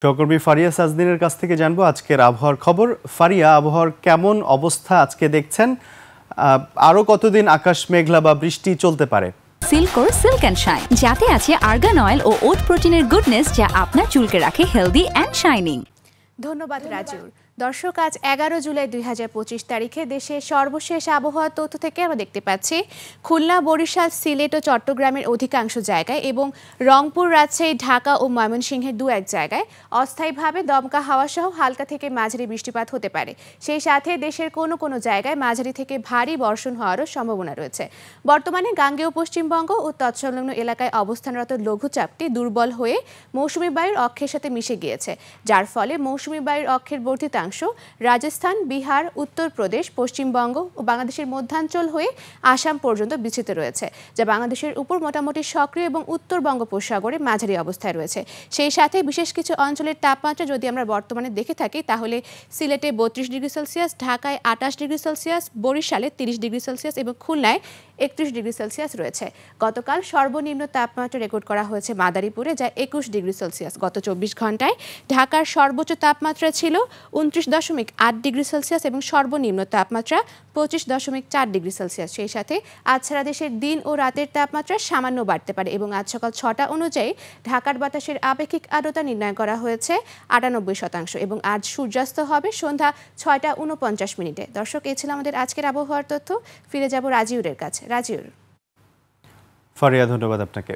সহকর্মী ফারিয়া সাজদিনের কাছ থেকে জানবো আজকের আবহাওয়ার খবর। ফারিয়া, আবহাওয়ার কেমন অবস্থা আজকে দেখছেন? আরো কতদিন আকাশ মেঘলা বা বৃষ্টি চলতে পারে? সিল্কোর সিল্ক অ্যান্ড শাইন, যাতে আছে আর্গান অয়েল ও ওট প্রোটিনের গুডনেস, যা আপনার চুলকে রাখে হেলদি অ্যান্ড শাইনিং। ধন্যবাদ রাজুর। দর্শক, আজ 11 জুলাই 2025 তারিখে দেশের সর্বশেষ আবহাওয়ার তথ্য থেকে আমরা দেখতে পাচ্ছি খুলনা, বরিশাল, সিলেট ও চট্টগ্রামের অধিকাংশ জায়গায় এবং রংপুর, রাজশাহী, ঢাকা ও ময়মনসিংহের দু এক জায়গায় অস্থায়ীভাবে দমকা হাওয়া সহ হালকা থেকে মাঝারি বৃষ্টিপাত হতে পারে। সেই সাথে দেশের কোনো কোনো জায়গায় মাঝারি থেকে ভারী বর্ষণ হওয়ারও সম্ভাবনা রয়েছে। বর্তমানে গাঙ্গেয় পশ্চিমবঙ্গ ও তৎসংলগ্ন এলাকায় অবস্থানরত লঘুচাপটি দুর্বল হয়ে মৌসুমী বায়ুর অক্ষের সাথে মিশে গিয়েছে, যার ফলে মৌসুমী বায়ুর অক্ষের বর্ধিতাংশ রাজস্থান, বিহার, উত্তরপ্রদেশ, পশ্চিমবঙ্গ ও বাংলাদেশের মধ্যাঞ্চল হয়ে আসাম পর্যন্ত বিস্তৃত রয়েছে, যা বাংলাদেশের উপর মোটামুটি সক্রিয় এবং উত্তর বঙ্গোপসাগরে মাঝারি অবস্থায় রয়েছে। সেই সাথে বিশেষ কিছু অঞ্চলের তাপমাত্রা যদি আমরা বর্তমানে দেখে থাকি, তাহলে সিলেটে 32 ডিগ্রি সেলসিয়াস, ঢাকায় 28 ডিগ্রি সেলসিয়াস, বরিশালে 30 ডিগ্রি সেলসিয়াস এবং খুলনায় 31 ডিগ্রি সেলসিয়াস রয়েছে। গতকাল সর্বনিম্ন তাপমাত্রা রেকর্ড করা হয়েছে মাদারীপুরে, যা 21 ডিগ্রি সেলসিয়াস। গত 24 ঘন্টায় ঢাকার সর্বোচ্চ তাপমাত্রা ছিল 29.8 ডিগ্রি সেলসিয়াস এবং সর্বনিম্ন তাপমাত্রা 25.4 ডিগ্রি সেলসিয়াস। সেই সাথে আজ সারা দেশের দিন ও রাতের তাপমাত্রা সামান্য বাড়তে পারে এবং আজ সকাল 6টা অনুযায়ী ঢাকার বাতাসের আপেক্ষিক আর্দ্রতা নির্ণয় করা হয়েছে 98% এবং আজ সূর্যাস্ত হবে সন্ধ্যা 6টা 49 মিনিটে। দর্শক, এই ছিল আমাদের আজকের আবহাওয়ার তথ্য। ফিরে যাব রাজিউরের কাছে। রাজিউর। ফারিয়া, ধন্যবাদ আপনাকে।